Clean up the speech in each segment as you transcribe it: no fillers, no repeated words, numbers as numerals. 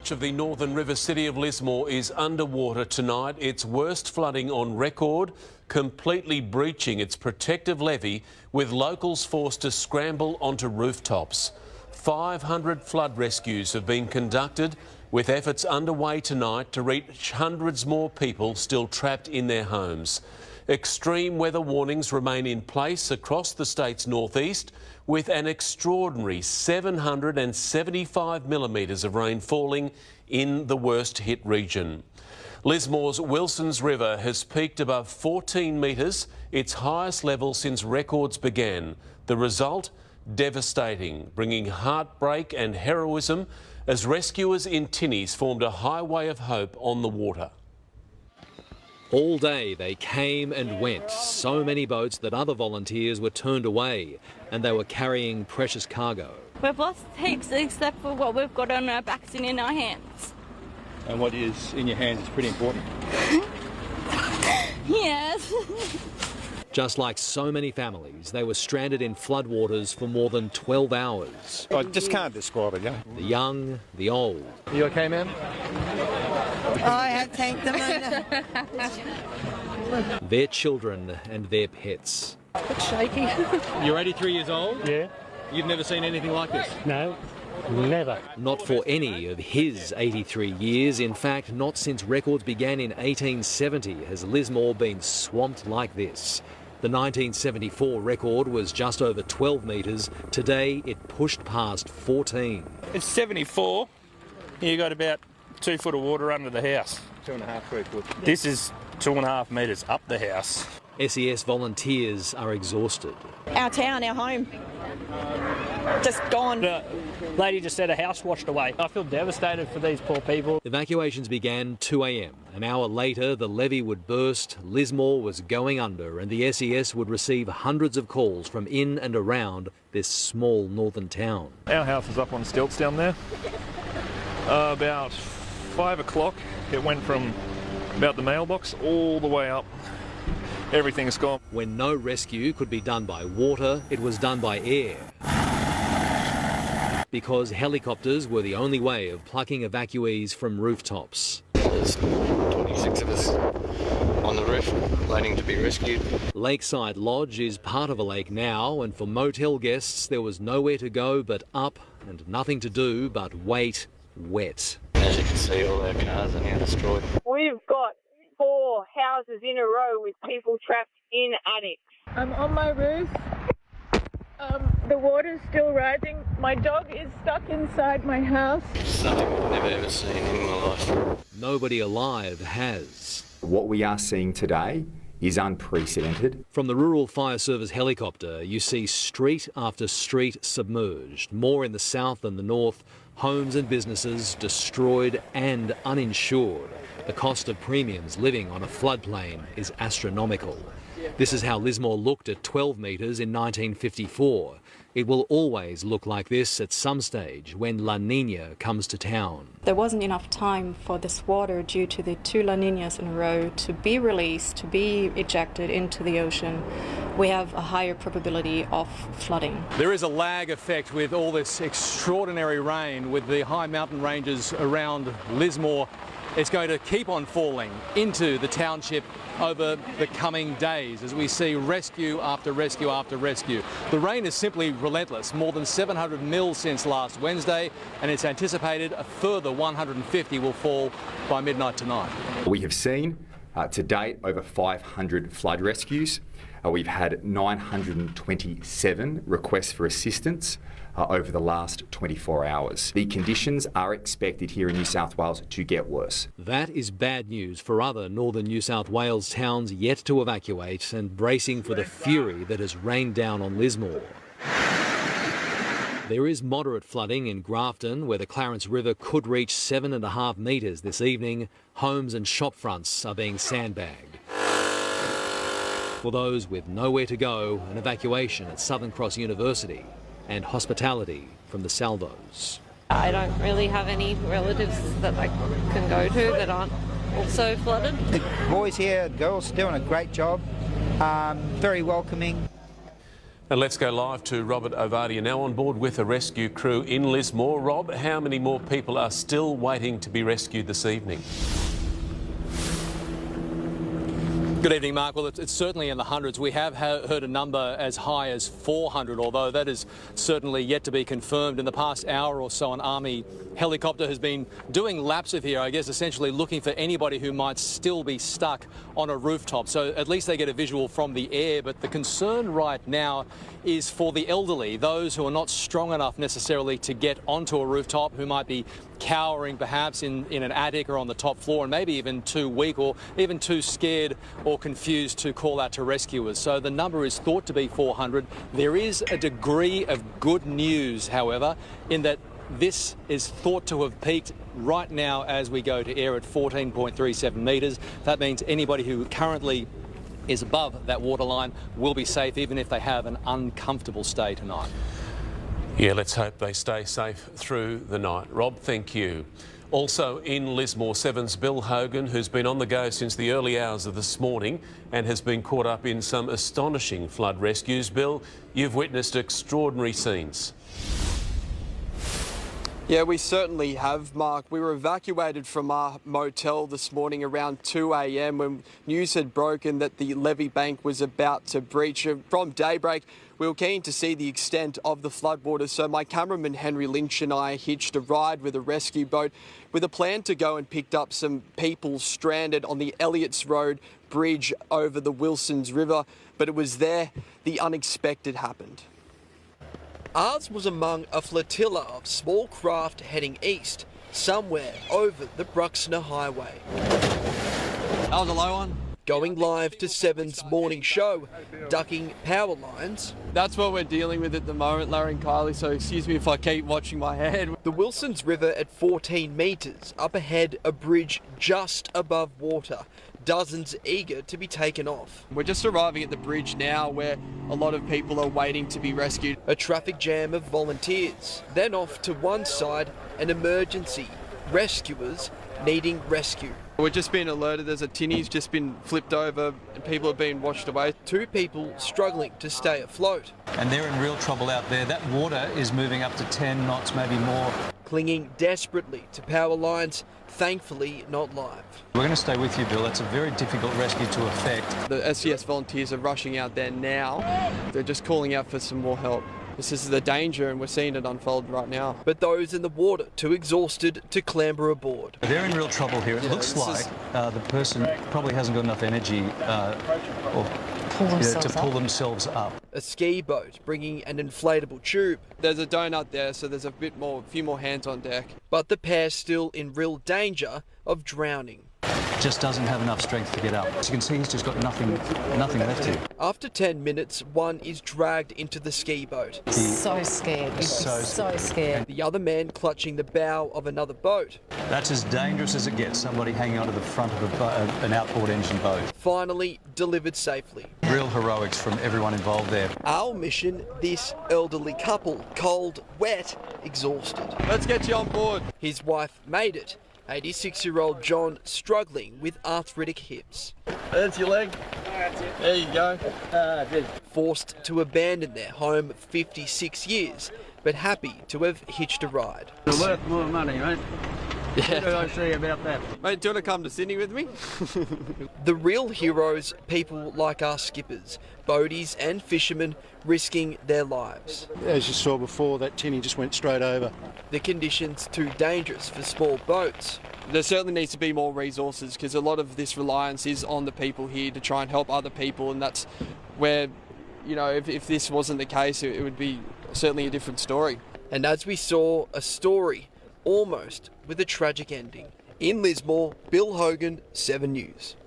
Much of the northern river city of Lismore is underwater tonight. Its worst flooding on record, completely breaching its protective levee, with locals forced to scramble onto rooftops. 500 flood rescues have been conducted, with efforts underway tonight to reach hundreds more people still trapped in their homes. Extreme weather warnings remain in place across the state's northeast, with an extraordinary 775 millimetres of rain falling in the worst hit region. Lismore's Wilson's River has peaked above 14 metres, its highest level since records began. The result? Devastating, bringing heartbreak and heroism as rescuers in tinnies formed a highway of hope on the water. All day they came and went, so many boats that other volunteers were turned away, and they were carrying precious cargo. We've lost heaps except for what we've got on our backs and in our hands. And what is in your hands is pretty important. Yes. Just like so many families, they were stranded in floodwaters for more than 12 hours. I just can't describe it, The young, the old. Are you okay, ma'am? I have tanked them under. Their children and their pets. It's shaky. You're 83 years old? Yeah. You've never seen anything like this? No, never. Not for any of his 83 years. In fact, not since records began in 1870 has Lismore been swamped like this. The 1974 record was just over 12 metres. Today, it pushed past 14. It's 74. You got about 2 foot of water under the house. 2.5, 3 foot. This is 2.5 metres up the house. SES volunteers are exhausted. Our town, our home, just gone. The lady just said a house washed away. I feel devastated for these poor people. Evacuations began 2 a.m. An hour later, the levee would burst, Lismore was going under, and the SES would receive hundreds of calls from in and around this small northern town. Our house is up on stilts down there. About 5 o'clock, it went from about the mailbox all the way up. Everything's gone. When no rescue could be done by water, it was done by air. Because helicopters were the only way of plucking evacuees from rooftops. There's 26 of us on the roof waiting to be rescued. Lakeside Lodge is part of a lake now, and for motel guests there was nowhere to go but up and nothing to do but wait wet. As you can see, all our cars are now destroyed. We've got 4 houses in a row with people trapped in attics. I'm on my roof. The water's still rising. My dog is stuck inside my house. Something I've never ever seen in my life. Nobody alive has. What we are seeing today is unprecedented. From the Rural Fire Service helicopter, you see street after street submerged, more in the south than the north, homes and businesses destroyed and uninsured. The cost of premiums living on a floodplain is astronomical. This is how Lismore looked at 12 metres in 1954. It will always look like this at some stage when La Nina comes to town. There wasn't enough time for this water due to the 2 La Ninas in a row to be released, to be ejected into the ocean. We have a higher probability of flooding. There is a lag effect with all this extraordinary rain, with the high mountain ranges around Lismore. It's going to keep on falling into the township over the coming days as we see rescue after rescue after rescue. The rain is simply relentless, more than 700 mils since last Wednesday, and it's anticipated a further 150 will fall by midnight tonight. We have seen to date over 500 flood rescues. We've had 927 requests for assistance over the last 24 hours. The conditions are expected here in New South Wales to get worse. That is bad news for other northern New South Wales towns yet to evacuate and bracing for the fury that has rained down on Lismore. There is moderate flooding in Grafton, where the Clarence River could reach 7.5 metres this evening. Homes and shop fronts are being sandbagged. For those with nowhere to go, an evacuation at Southern Cross University and hospitality from the Salvos. I don't really have any relatives that I can go to that aren't also flooded. The boys here, girls, doing a great job, very welcoming. And let's go live to Robert Ovadia, now on board with a rescue crew in Lismore. Rob, how many more people are still waiting to be rescued this evening? Good evening, Mark. Well, it's certainly in the hundreds. We have heard a number as high as 400, although that is certainly yet to be confirmed. In the past hour or so, an Army helicopter has been doing laps of here, I guess, essentially looking for anybody who might still be stuck on a rooftop. So at least they get a visual from the air. But the concern right now is for the elderly, those who are not strong enough necessarily to get onto a rooftop, who might be cowering perhaps in an attic or on the top floor, and maybe even too weak or even too scared or confused to call out to rescuers. So the number is thought to be 400. There is a degree of good news, however, in that this is thought to have peaked right now as we go to air at 14.37 metres. That means anybody who currently is above that waterline will be safe, even if they have an uncomfortable stay tonight. Yeah, let's hope they stay safe through the night. Rob, thank you. Also in Lismore, 7's Bill Hogan, who's been on the go since the early hours of this morning and has been caught up in some astonishing flood rescues. Bill, you've witnessed extraordinary scenes. Yeah, we certainly have, Mark. We were evacuated from our motel this morning around 2 a.m. when news had broken that the levee bank was about to breach. From daybreak, we were keen to see the extent of the floodwaters, so my cameraman Henry Lynch and I hitched a ride with a rescue boat with a plan to go and pick up some people stranded on the Elliots Road bridge over the Wilsons River. But it was there the unexpected happened. Ours was among a flotilla of small craft heading east, somewhere over the Bruxner Highway. That was a low one. Going live to 7's morning show, ducking power lines. That's what we're dealing with at the moment, Larry and Kylie, so excuse me if I keep watching my head. The Wilsons River at 14 metres, up ahead a bridge just above water. Dozens eager to be taken off. We're just arriving at the bridge now where a lot of people are waiting to be rescued. A traffic jam of volunteers. Then off to one side, an emergency. Rescuers needing rescue. We've just been alerted there's a tinny's just been flipped over and people have been washed away. 2 people struggling to stay afloat. And they're in real trouble out there. That water is moving up to 10 knots, maybe more. Clinging desperately to power lines, thankfully not live. We're going to stay with you, Bill. That's a very difficult rescue to effect. The SCS volunteers are rushing out there now. They're just calling out for some more help. This is the danger and we're seeing it unfold right now. But those in the water too exhausted to clamber aboard. They're in real trouble here. It looks like the person probably hasn't got enough energy to pull themselves up. A ski boat bringing an inflatable tube. There's a donut there, so there's a few more hands on deck. But the pair still in real danger of drowning. Just doesn't have enough strength to get up. As you can see, he's just got nothing left here. After 10 minutes, one is dragged into the ski boat. So scared. He's so scared. The other man clutching the bow of another boat. That's as dangerous as it gets, somebody hanging onto the front of an outboard engine boat. Finally delivered safely. Real heroics from everyone involved there. Our mission, this elderly couple, cold, wet, exhausted. Let's get you on board. His wife made it. 86-year-old John struggling with arthritic hips. That's your leg. There you go. Forced to abandon their home 56 years, but happy to have hitched a ride. It's worth more money, mate. Yeah. What did I say about that? Mate, do you want to come to Sydney with me? The real heroes, people like our skippers, boaties and fishermen risking their lives. As you saw before, that tinny just went straight over. The conditions too dangerous for small boats. There certainly needs to be more resources because a lot of this reliance is on the people here to try and help other people, and that's where, you know, if this wasn't the case, it would be certainly a different story. And as we saw, a story almost with a tragic ending. In Lismore, Bill Hogan, 7 News.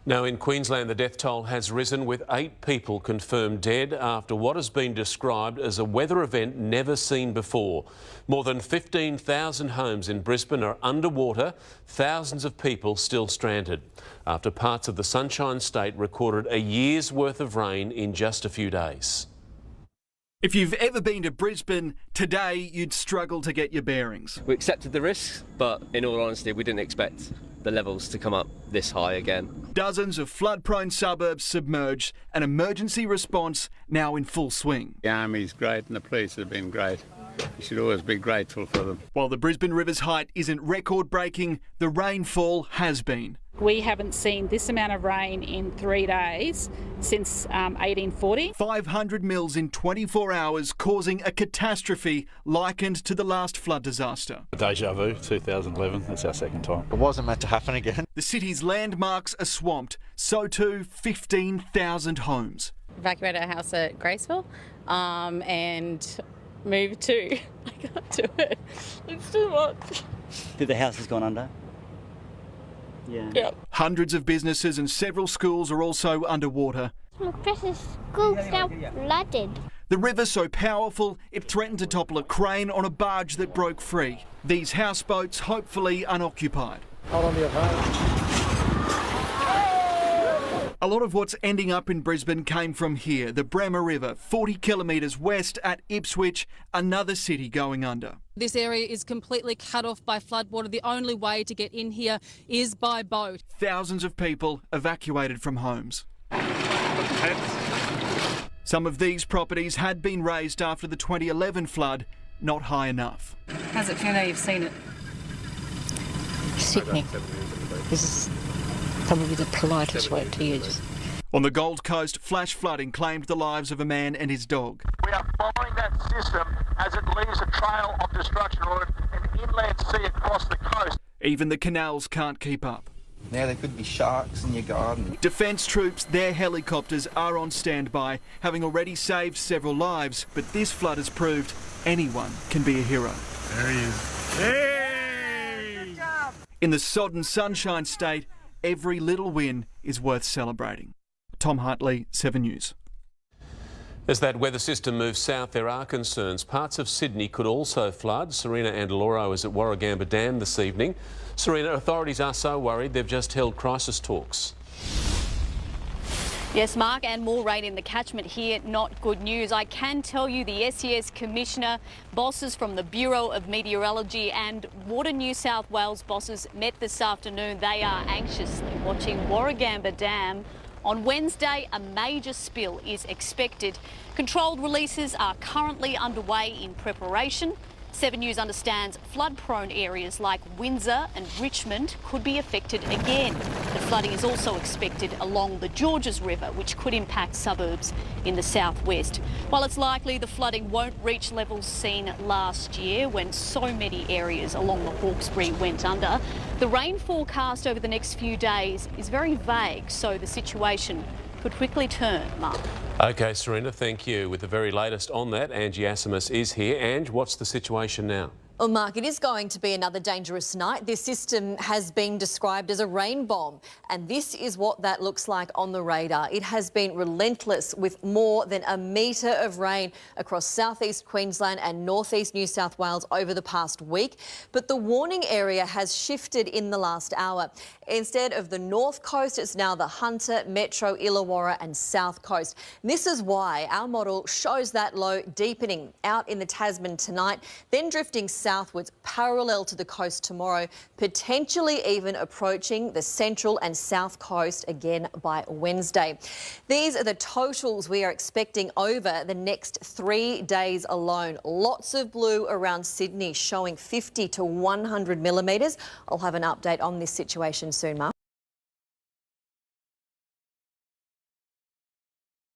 Now in Queensland, the death toll has risen with 8 people confirmed dead after what has been described as a weather event never seen before. More than 15,000 homes in Brisbane are underwater, thousands of people still stranded, after parts of the Sunshine State recorded a year's worth of rain in just a few days. If you've ever been to Brisbane, today you'd struggle to get your bearings. We accepted the risks, but in all honesty, we didn't expect the levels to come up this high again. Dozens of flood-prone suburbs submerged, an emergency response now in full swing. The Army's great and the police have been great. You should always be grateful for them. While the Brisbane River's height isn't record-breaking, the rainfall has been. We haven't seen this amount of rain in 3 days since 1840. 500 mils in 24 hours, causing a catastrophe likened to the last flood disaster. Deja vu, 2011, that's our second time. It wasn't meant to happen again. The city's landmarks are swamped, so too 15,000 homes. Evacuated our house at Graceville and moved to. I can't do it. It's too much. The house has gone under. Yeah. Yep. Hundreds of businesses and several schools are also underwater. My precious school's now flooded. The river so powerful it threatened to topple a crane on a barge that broke free. These houseboats hopefully unoccupied. Hold on to your phone. A lot of what's ending up in Brisbane came from here, the Bremer River, 40 kilometres west at Ipswich, another city going under. This area is completely cut off by floodwater. The only way to get in here is by boat. Thousands of people evacuated from homes. Some of these properties had been razed after the 2011 flood, not high enough. How's it feel now you've seen it? Sickening. This is probably the politest word to use. On the Gold Coast, flash flooding claimed the lives of a man and his dog. We are following that system as it leaves a trail of destruction or an inland sea across the coast. Even the canals can't keep up. Now there could be sharks in your garden. Defence troops, their helicopters are on standby, having already saved several lives, but this flood has proved anyone can be a hero. There he is. Hey! Good job. In the sodden Sunshine State, every little win is worth celebrating. Tom Hartley, 7 News. As that weather system moves south, there are concerns. Parts of Sydney could also flood. Serena Andaloro is at Warragamba Dam this evening. Serena, authorities are so worried they've just held crisis talks. Yes, Mark, and more rain in the catchment here, not good news. I can tell you the SES Commissioner, bosses from the Bureau of Meteorology and Water New South Wales bosses met this afternoon. They are anxiously watching Warragamba Dam. On Wednesday, a major spill is expected. Controlled releases are currently underway in preparation. 7 News understands flood-prone areas like Windsor and Richmond could be affected again. The flooding is also expected along the Georges River, which could impact suburbs in the southwest. While it's likely the flooding won't reach levels seen last year when so many areas along the Hawkesbury went under, the rain forecast over the next few days is very vague, so the situation could quickly turn, Mark. OK, Serena, thank you. With the very latest on that, Angie Asimus is here. Ange, what's the situation now? Well, Mark, it is going to be another dangerous night. This system has been described as a rain bomb, and this is what that looks like on the radar. It has been relentless with more than a metre of rain across southeast Queensland and northeast New South Wales over the past week. But the warning area has shifted in the last hour. Instead of the north coast, it's now the Hunter, Metro, Illawarra and south coast. This is why our model shows that low deepening out in the Tasman tonight, then drifting southwards parallel to the coast tomorrow, potentially even approaching the central and south coast again by Wednesday. These are the totals we are expecting over the next 3 days alone. Lots of blue around Sydney, showing 50 to 100 millimetres. I'll have an update on this situation soon, Mark.